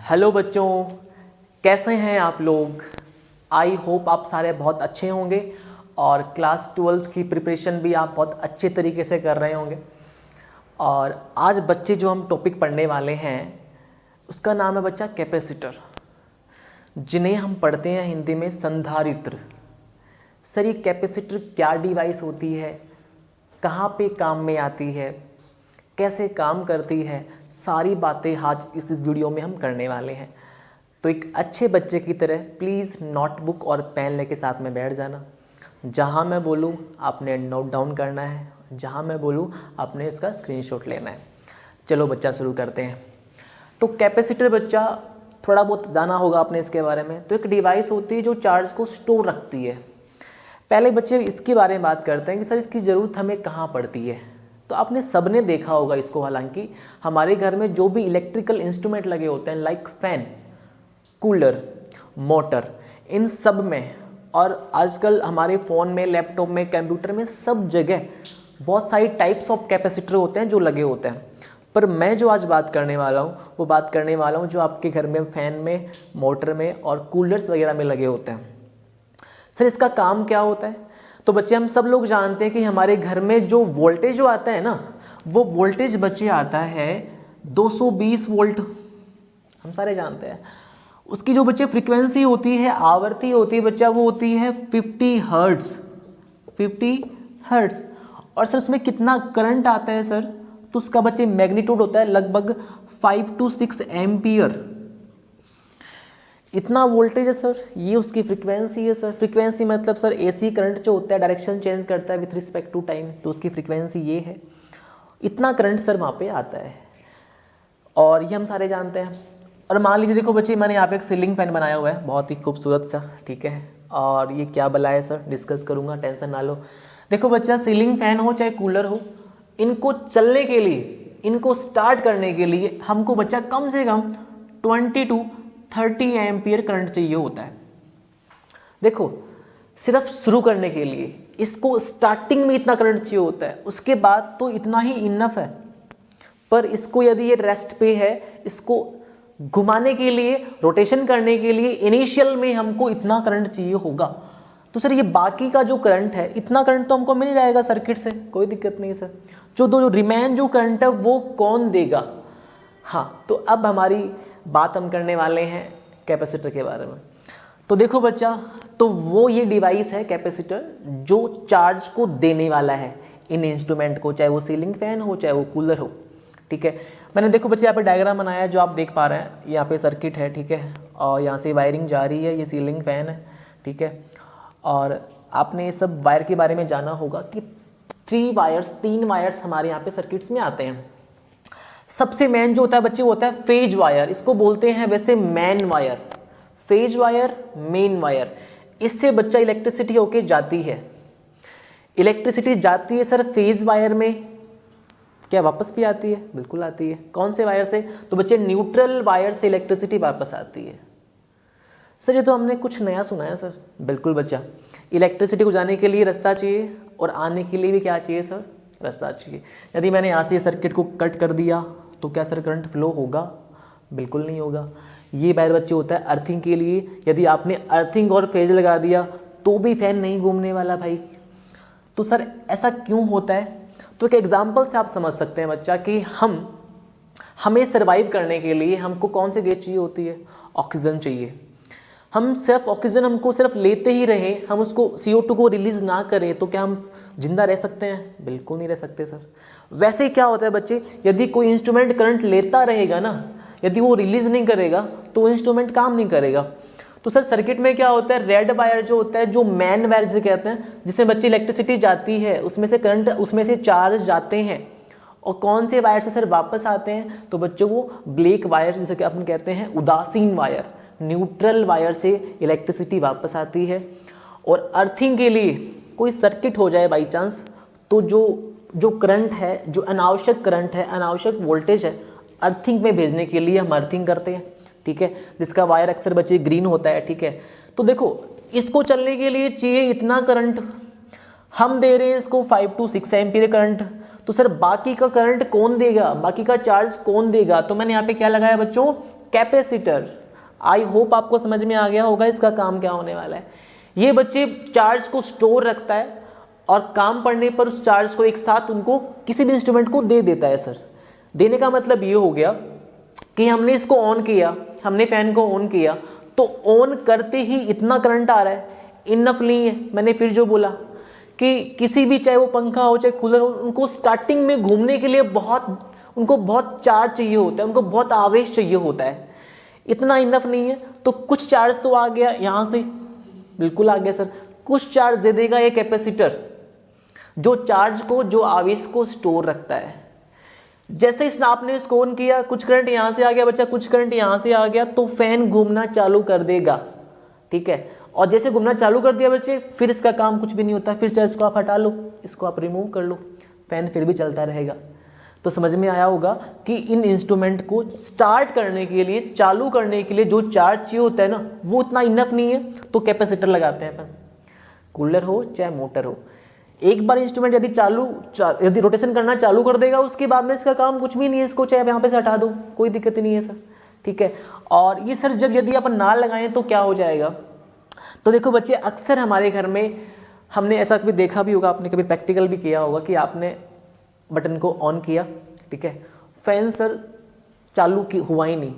Hello बच्चों, कैसे हैं आप लोग। आई होप आप सारे बहुत अच्छे होंगे और क्लास 12th की प्रिपरेशन भी आप बहुत अच्छे तरीके से कर रहे होंगे। और आज बच्चे जो हम टॉपिक पढ़ने वाले हैं उसका नाम है बच्चा कैपेसिटर, जिन्हें हम पढ़ते हैं हिंदी में संधारित्र। सर ये कैपेसिटर क्या डिवाइस होती है, कहाँ पे काम में आती है, कैसे काम करती है, सारी बातें आज इस वीडियो में हम करने वाले हैं। तो एक अच्छे बच्चे की तरह प्लीज़ नोटबुक और पेन लेके साथ में बैठ जाना। जहाँ मैं बोलूँ आपने नोट डाउन करना है, जहाँ मैं बोलूँ आपने इसका स्क्रीनशॉट लेना है। चलो बच्चा शुरू करते हैं। तो कैपेसिटर बच्चा थोड़ा बहुत जाना होगा आपने इसके बारे में। तो एक डिवाइस होती है जो चार्ज को स्टोर रखती है। पहले बच्चे इसके बारे में बात करते हैं कि सर इसकी ज़रूरत हमें कहाँ पड़ती है। तो आपने सबने देखा होगा इसको, हालांकि हमारे घर में जो भी इलेक्ट्रिकल इंस्ट्रूमेंट लगे होते हैं लाइक फैन, कूलर, मोटर, इन सब में, और आजकल हमारे फ़ोन में, लैपटॉप में, कंप्यूटर में, सब जगह बहुत सारी टाइप्स ऑफ कैपेसिटर होते हैं जो लगे होते हैं। पर मैं जो आज बात करने वाला हूँ वो बात करने वाला हूँ जो आपके घर में फ़ैन में, मोटर में और कूलर्स वगैरह में लगे होते हैं। सर इसका काम क्या होता है। तो बच्चे हम सब लोग जानते हैं कि हमारे घर में जो वोल्टेज जो आता है ना, वो वोल्टेज बच्चे आता है 220 वोल्ट, हम सारे जानते हैं। उसकी जो बच्चे फ्रीक्वेंसी होती है, आवृत्ति होती है बच्चा, वो होती है 50 हर्ट्ज, 50 हर्ट्ज। और सर उसमें कितना करंट आता है सर, तो उसका बच्चे मैग्नीट्यूड होता है लगभग 5 to 6 एम्पियर। इतना वोल्टेज है सर, ये उसकी फ्रीक्वेंसी है सर। फ्रीक्वेंसी मतलब सर एसी करंट जो होता है डायरेक्शन चेंज करता है विथ रिस्पेक्ट टू टाइम, तो उसकी फ्रीक्वेंसी ये है। इतना करंट सर वहाँ पे आता है और ये हम सारे जानते हैं। और मान लीजिए देखो बच्चे, मैंने यहाँ पे एक सीलिंग फैन बनाया हुआ है, बहुत ही खूबसूरत सा, ठीक है। और ये क्या बला है सर, डिस्कस करूँगा, टेंशन ना लो। देखो बच्चा, सीलिंग फैन हो चाहे कूलर हो, इनको चलने के लिए, इनको स्टार्ट करने के लिए हमको बच्चा कम से कम 20 to 30 एम्पियर करंट चाहिए होता है। देखो सिर्फ शुरू करने के लिए इसको स्टार्टिंग में इतना करंट चाहिए होता है, उसके बाद तो इतना ही इनफ है। पर इसको यदि ये रेस्ट पे है, इसको घुमाने के लिए, रोटेशन करने के लिए इनिशियल में हमको इतना करंट चाहिए होगा। तो सर ये बाकी का जो करंट है, इतना करंट तो हमको मिल जाएगा सर्किट से, कोई दिक्कत नहीं सर। जो रिमेन जो करंट है वो कौन देगा। हाँ, तो अब हमारी बात हम करने वाले हैं कैपेसिटर के बारे में। तो देखो बच्चा, तो वो ये डिवाइस है कैपेसिटर जो चार्ज को देने वाला है इन इंस्ट्रूमेंट को, चाहे वो सीलिंग फैन हो चाहे वो कूलर हो, ठीक है। मैंने देखो बच्चे यहाँ पे डायग्राम बनाया है जो आप देख पा रहे हैं। यहाँ पे सर्किट है, ठीक है, और यहाँ से वायरिंग जा रही है, ये सीलिंग फैन है, ठीक है। और आपने सब वायर के बारे में जाना होगा कि 3 वायर्स हमारे यहाँ पे सर्किट्स में आते हैं। सबसे मेन जो होता है बच्चे वो होता है फेज वायर, इसको बोलते हैं वैसे main wire, phase wire, main wire. इससे बच्चा इलेक्ट्रिसिटी होके जाती है। इलेक्ट्रिसिटी जाती है सर फेज वायर में, क्या वापस भी आती है? बिल्कुल आती है। कौन से वायर से? तो बच्चे न्यूट्रल वायर से इलेक्ट्रिसिटी वापस आती है। सर ये तो हमने कुछ नया सुना है सर। बिल्कुल बच्चा, इलेक्ट्रिसिटी को जाने के लिए रास्ता चाहिए और आने के लिए भी क्या चाहिए सर, रास्ता चाहिए। यदि मैंने यहाँ से सर्किट को कट कर दिया तो क्या सर करंट फ्लो होगा? बिल्कुल नहीं होगा। ये वायर बच्चे होता है अर्थिंग के लिए। यदि आपने अर्थिंग और फेज लगा दिया तो भी फैन नहीं घूमने वाला भाई। तो सर ऐसा क्यों होता है? तो एक एग्जाम्पल से आप समझ सकते हैं बच्चा कि हमें सर्वाइव करने के लिए हमको कौन सी गैस चाहिए होती है? ऑक्सीजन चाहिए। हम सिर्फ ऑक्सीजन हमको सिर्फ लेते ही रहे, हम उसको CO2 को रिलीज ना करें तो क्या हम जिंदा रह सकते हैं? बिल्कुल नहीं रह सकते सर। वैसे ही क्या होता है बच्चे, यदि कोई इंस्ट्रूमेंट करंट लेता रहेगा ना, यदि वो रिलीज नहीं करेगा तो वो इंस्ट्रूमेंट काम नहीं करेगा। तो सर सर्किट में क्या होता है, रेड वायर जो होता है, जो मेन वायर जिसे कहते हैं, जिससे बच्चे इलेक्ट्रिसिटी जाती है, उसमें से करंट, उसमें से चार्ज जाते हैं। और कौन से वायर से सर वापस आते हैं? तो बच्चों वो ब्लैक वायर जिसे कि अपन कहते हैं उदासीन वायर, न्यूट्रल वायर से इलेक्ट्रिसिटी वापस आती है। और अर्थिंग के लिए कोई सर्किट हो जाए बाई चांस, तो जो करंट है, जो अनावश्यक करंट है, अनावश्यक वोल्टेज है, अर्थिंग में भेजने के लिए हम अर्थिंग करते हैं, ठीक है, जिसका वायर अक्सर बच्चे ग्रीन होता है, ठीक है। तो देखो इसको चलने के लिए चाहिए इतना करंट, हम दे रहे हैं इसको 5 to 6 एम्पीयर करंट। तो सर बाकी का करंट कौन देगा, बाकी का चार्ज कौन देगा? तो मैंने यहाँ पे क्या लगाया बच्चों, कैपेसिटर, आई होप आपको समझ में आ गया होगा इसका काम क्या होने वाला है। ये बच्चे चार्ज को स्टोर रखता है और काम पड़ने पर उस चार्ज को एक साथ उनको किसी भी इंस्ट्रूमेंट को दे देता है सर। देने का मतलब ये हो गया कि हमने इसको ऑन किया, हमने फैन को ऑन किया, तो ऑन करते ही इतना करंट आ रहा है, इनफ नहीं है। मैंने फिर जो बोला कि किसी भी, चाहे वो पंखा हो चाहे कूलर हो, उनको स्टार्टिंग में घूमने के लिए उनको बहुत चार्ज चाहिए होता है, उनको बहुत आवेश चाहिए होता है। इतना इनफ नहीं है, तो कुछ चार्ज तो आ गया यहाँ से, बिल्कुल आ गया सर। कुछ चार्ज दे देगा ये कैपेसिटर, जो चार्ज को, जो आवेश को स्टोर रखता है। जैसे इस आपने इसको ऑन किया, कुछ करंट यहाँ से आ गया बच्चा, कुछ करंट यहाँ से आ गया, तो फैन घूमना चालू कर देगा, ठीक है। और जैसे घूमना चालू कर दिया बच्चे, फिर इसका काम कुछ भी नहीं होता, फिर चाहे इसको आप हटा लो, इसको आप रिमूव कर लो, फैन फिर भी चलता रहेगा। तो समझ में आया होगा कि इन इंस्ट्रूमेंट को स्टार्ट करने के लिए, चालू करने के लिए जो चार्ज चाहिए होता है ना, वो उतना इनफ नहीं है, तो कैपेसिटर लगाते हैं अपन। कूलर हो चाहे मोटर हो, एक बार इंस्ट्रूमेंट यदि रोटेशन करना चालू कर देगा, उसके बाद में इसका काम कुछ भी नहीं है, इसको चाहे आप यहाँ पे से हटा दो, कोई दिक्कत नहीं है सर, ठीक है। और ये सर जब यदि अपन ना लगाएं तो क्या हो जाएगा, तो देखो बच्चे, अक्सर हमारे घर में हमने ऐसा कभी देखा भी होगा, आपने कभी प्रैक्टिकल भी किया होगा कि आपने बटन को ऑन किया, ठीक है, फैन सर चालू हुआ ही नहीं,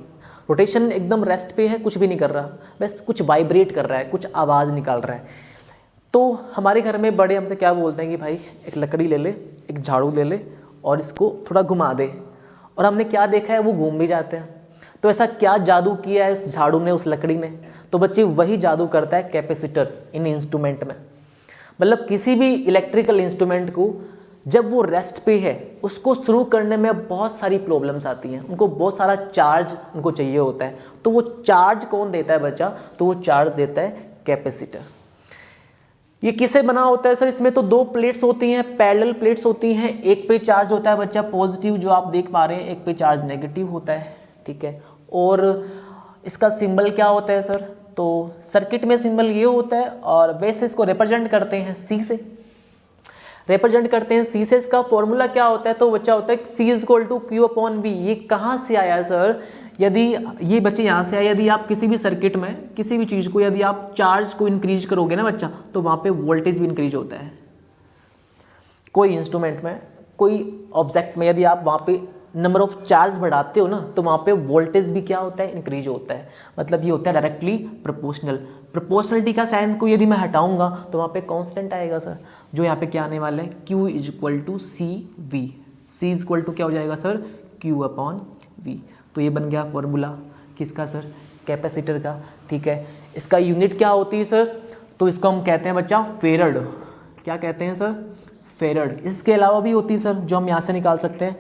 रोटेशन एकदम रेस्ट पे है, कुछ भी नहीं कर रहा, बस कुछ वाइब्रेट कर रहा है, कुछ आवाज़ निकाल रहा है। तो हमारे घर में बड़े हमसे क्या बोलते हैं कि भाई एक लकड़ी ले ले, एक झाड़ू ले ले और इसको थोड़ा घुमा दे, और हमने क्या देखा है, वो घूम भी जाते हैं। तो ऐसा क्या जादू किया है इस झाड़ू ने, उस लकड़ी ने, तो बच्चे वही जादू करता है कैपेसिटर इन इंस्ट्रूमेंट में। मतलब किसी भी इलेक्ट्रिकल इंस्ट्रूमेंट को जब वो रेस्ट पे है, उसको शुरू करने में बहुत सारी प्रॉब्लम्स आती हैं, उनको बहुत सारा चार्ज उनको चाहिए होता है। तो वो चार्ज कौन देता है बच्चा, तो वो चार्ज देता है कैपेसिटर। ये किससे बना होता है सर, इसमें तो दो प्लेट्स होती हैं, पैरेलल प्लेट्स होती हैं, एक पे चार्ज होता है बच्चा पॉजिटिव जो आप देख पा रहे हैं, एक पे चार्ज नेगेटिव होता है, ठीक है। और इसका सिंबल क्या होता है सर, तो सर्किट में सिंबल ये होता है, और वैसे इसको रिप्रेजेंट करते हैं सी से, रिप्रेजेंट करते हैं सी से। इसका फॉर्मूला क्या होता है, तो बच्चा होता है C = Q/V। ये कहाँ से आया सर, यदि ये बच्चे यहाँ से आया, यदि आप किसी भी सर्किट में किसी भी चीज़ को, यदि आप चार्ज को इंक्रीज करोगे ना बच्चा, तो वहाँ पे वोल्टेज भी इंक्रीज होता है। कोई इंस्ट्रूमेंट में, कोई ऑब्जेक्ट में यदि आप वहाँ पे नंबर ऑफ चार्ज बढ़ाते हो ना, तो वहाँ पे वोल्टेज भी क्या होता है, इंक्रीज होता है। मतलब ये होता है डायरेक्टली प्रोपोर्शनल। प्रोपोर्शनलिटी का साइन को यदि मैं हटाऊंगा तो वहाँ पे कांस्टेंट आएगा सर, जो यहाँ पे क्या आने वाला है, Q = CV। C = क्या हो जाएगा सर, Q/V। तो ये बन गया फॉर्मूला किसका सर, कैपेसिटर का, ठीक है। इसका यूनिट क्या होती है सर, तो इसको हम कहते हैं बच्चा फेरड। क्या कहते हैं सर, फेरड। इसके अलावा भी होती है सर, जो हम यहाँ से निकाल सकते हैं।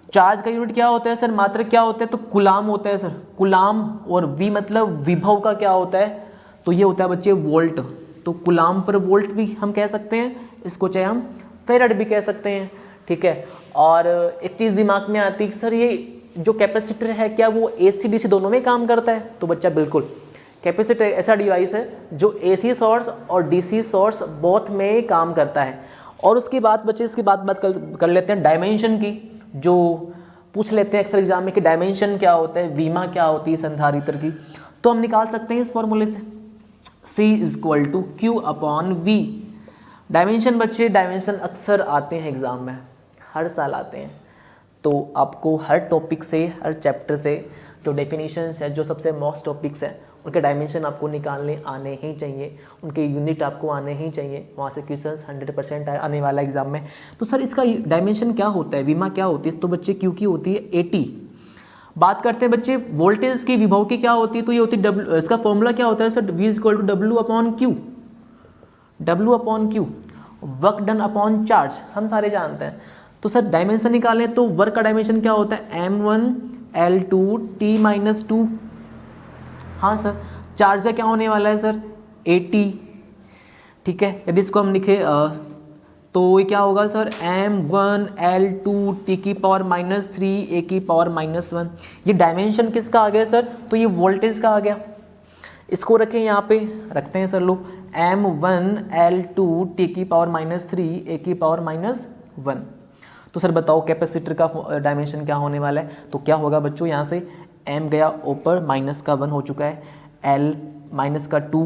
चार्ज का यूनिट क्या होता है सर, मात्र क्या होता है, तो कुलाम होता है सर, कुलाम। और V मतलब विभव का क्या होता है, तो ये होता है बच्चे वोल्ट। तो कुलाम पर वोल्ट भी हम कह सकते हैं, इसको चाहे हम फेरड भी कह सकते हैं, ठीक है। और एक चीज़ दिमाग में आती है सर, ये जो कैपेसिटर है क्या वो AC DC दोनों में काम करता है, तो बच्चा बिल्कुल। कैपेसिटर ऐसा डिवाइस है जो AC सोर्स और DC सोर्स बोथ में काम करता है। और उसके बाद बच्चे, इसकी बात कर लेते हैं डायमेंशन की, जो पूछ लेते हैं अक्सर एग्जाम में कि डायमेंशन क्या होता है, वीमा क्या होती है संधारित्र की। तो हम निकाल सकते हैं इस फॉर्मूले से, C = Q/V। डायमेंशन बच्चे, डायमेंशन अक्सर आते हैं एग्जाम में, हर साल आते हैं। तो आपको हर टॉपिक से, हर चैप्टर से जो डेफिनेशंस है, जो सबसे मोस्ट टॉपिक्स हैं, उनके डायमेंशन आपको निकालने आने ही चाहिए, उनके यूनिट आपको आने ही चाहिए। वहाँ से क्वेश्चंस 100% आने वाला एग्जाम में। तो सर इसका डायमेंशन क्या होता है, विमा क्या होती है, तो बच्चे Q की होती है 80। बात करते हैं बच्चे वोल्टेज की, विभव की क्या होती है, तो ये होती है W। इसका फॉर्मूला क्या होता है sir, V = W/Q। W/Q work done upon charge, हम सारे जानते हैं। तो सर डायमेंशन निकालें तो वर्क का डायमेंशन क्या होता है, M1L2 T-2। हाँ सर, चार्ज का क्या होने वाला है सर, 80, ठीक है। यदि इसको हम लिखे तो ये क्या होगा सर, M1L2 T⁻³ A⁻⁻1। ये डायमेंशन किसका आ गया सर, तो ये वोल्टेज का आ गया। इसको रखें यहाँ पे, रखते हैं सर लोग, M1L2 T⁻³ A⁻⁻1। तो सर बताओ कैपेसिटर का डायमेंशन क्या होने वाला है, तो क्या होगा बच्चों, यहाँ से m गया ऊपर, माइनस का 1 हो चुका है, l माइनस का 2,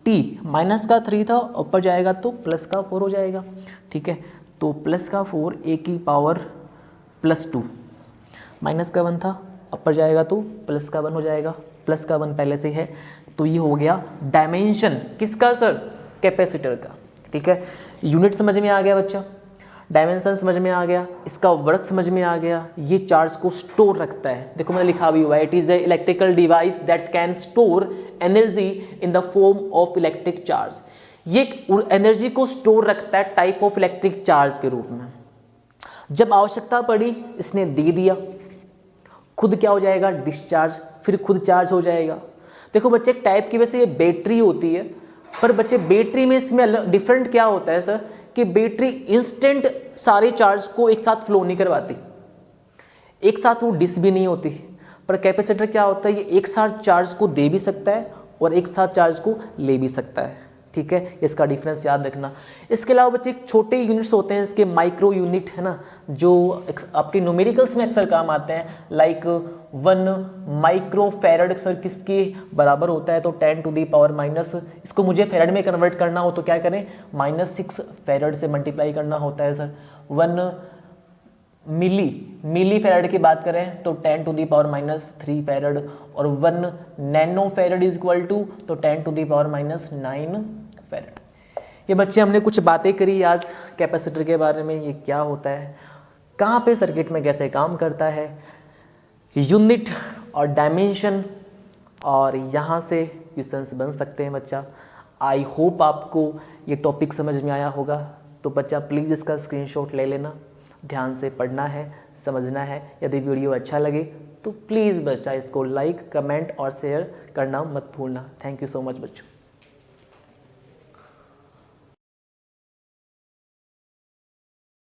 t माइनस का 3 था, ऊपर जाएगा तो प्लस का 4 हो जाएगा, ठीक है। तो प्लस का 4 a की पावर प्लस 2, माइनस का 1 था, ऊपर जाएगा तो प्लस का 1 हो जाएगा, प्लस का 1 पहले से है। तो ये हो गया डायमेंशन किसका सर, कैपेसिटर का, ठीक है। यूनिट समझ में आ गया बच्चा, डायमेंशन समझ में आ गया, इसका वर्क समझ में आ गया, ये चार्ज को स्टोर रखता है। देखो मैंने लिखा भी हुआ है, it is the electrical device that can store energy in the form of electric charge. ये एनर्जी को स्टोर रखता है टाइप ऑफ इलेक्ट्रिक चार्ज के रूप में। जब आवश्यकता पड़ी इसने दे दिया, खुद क्या हो जाएगा, डिस्चार्ज, फिर खुद चार्ज हो जाएगा। देखो बच्चे, एक टाइप की वैसे ये बैटरी होती है, पर बच्चे बैटरी में इसमें डिफरेंट क्या होता है सर, कि बैटरी इंस्टेंट सारे चार्ज को एक साथ फ्लो नहीं करवाती, एक साथ वो डिस भी नहीं होती। पर कैपेसिटर क्या होता है, ये एक साथ चार्ज को दे भी सकता है और एक साथ चार्ज को ले भी सकता है, ठीक है। इसका डिफरेंस याद रखना। इसके अलावा बच्चे छोटे यूनिट्स होते हैं इसके, माइक्रो यूनिट है ना, जो आपके न्यूमेरिकल्स में अक्सर काम आते हैं, लाइक 1 माइक्रो फैरड सर किसके बराबर होता है, तो 10 टू दी पावर माइनस, इसको मुझे फैरड में कन्वर्ट करना हो तो क्या करें, -6 फैरड से मल्टीप्लाई करना होता है सर। 1 मिली फैरड की बात करें तो 10 टू दी पावर -3 फैरड, और 1 nano farad is equal to तो 10 टू दी पावर -9 फैरड। ये बच्चे हमने कुछ बातें करी आज कैपेसिटर के बारे में, ये क्या होता है, कहाँ पे सर्किट में कैसे काम करता है, यूनिट और डायमेंशन, और यहाँ से क्वेश्चंस बन सकते हैं बच्चा। आई होप आपको ये टॉपिक समझ में आया होगा। तो बच्चा प्लीज़ इसका स्क्रीनशॉट ले लेना, ध्यान से पढ़ना है, समझना है। यदि वीडियो अच्छा लगे तो प्लीज़ बच्चा इसको लाइक, कमेंट और शेयर करना मत भूलना। थैंक यू सो मच बच्चों।